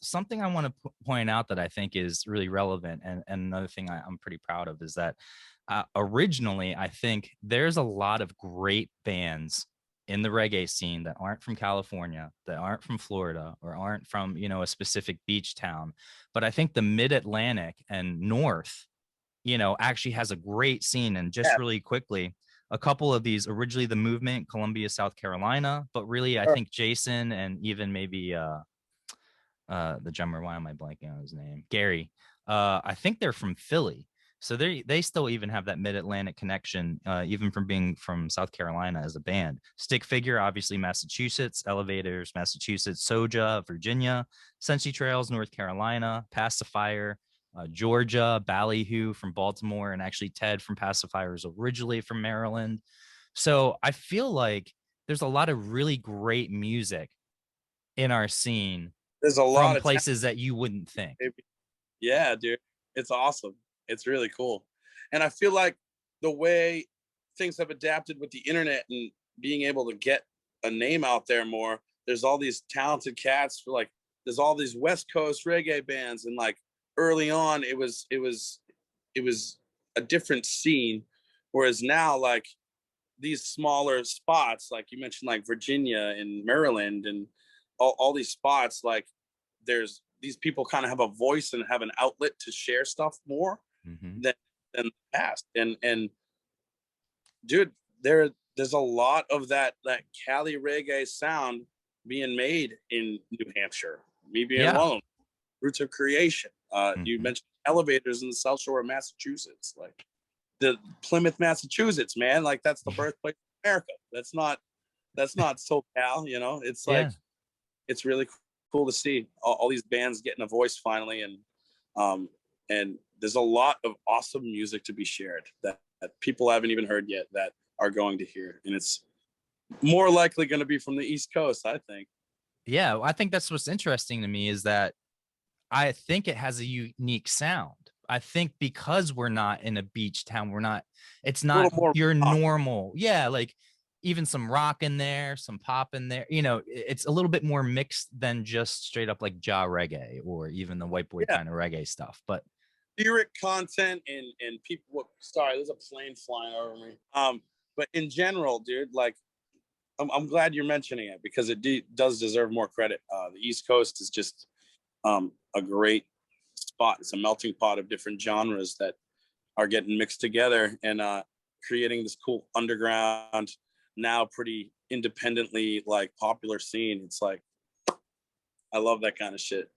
something I want to point out that I think is really relevant, and another thing I'm pretty proud of is that originally I think there's a lot of great bands in the reggae scene that aren't from California, that aren't from Florida, or aren't from, a specific beach town. But I think the mid-Atlantic and North, actually has a great scene. And just Yeah, really quickly, a couple of these, originally the Movement, Columbia, South Carolina, but really I sure. think Jason and even maybe the drummer, why am I blanking on his name? Gary. I think they're from Philly. So they still even have that mid-Atlantic connection, even from being from South Carolina as a band. Stick Figure, obviously Massachusetts, Elovators, Massachusetts, Soja, Virginia, Sensi Trails, North Carolina, Passafire, Georgia, Ballyhoo from Baltimore, and actually Ted from Passafire is originally from Maryland. So I feel like there's a lot of really great music in our scene There's a lot from of talent, places that you wouldn't think. baby. Yeah, dude. It's awesome. It's really cool. And I feel like the way things have adapted with the internet and being able to get a name out there more, there's all these talented cats for like there's all these West Coast reggae bands and like early on it was a different scene. Whereas now like these smaller spots, like you mentioned, like Virginia and Maryland and all these spots, like there's these people kind of have a voice and have an outlet to share stuff more Mm-hmm. than the past. And dude, there's a lot of that Cali reggae sound being made in New Hampshire. Me being Yeah. one of them. Roots of Creation. You Mm-hmm. mentioned Elevators in the South Shore of Massachusetts, like the Plymouth, Massachusetts, man. Like that's the birthplace of America. That's not SoCal, you know. It's like Yeah. it's really cool to see all these bands getting a voice finally, um, and there's a lot of awesome music to be shared that people haven't even heard yet that are going to hear, and it's more likely going to be from the East Coast, I think. Yeah. I think that's what's interesting to me is that I think it has a unique sound. I think because we're not in a beach town, it's A not little more your rock. normal. Yeah. Like even some rock in there, some pop in there. It's a little bit more mixed than just straight up like jaw reggae or even the white boy Yeah, kind of reggae stuff. But lyric content and people. Sorry, there's a plane flying over me. But in general, dude, like I'm glad you're mentioning it because it does deserve more credit. The East Coast is just a great spot. It's a melting pot of different genres that are getting mixed together and creating this cool underground, now pretty independently like popular scene. It's like I love that kind of shit.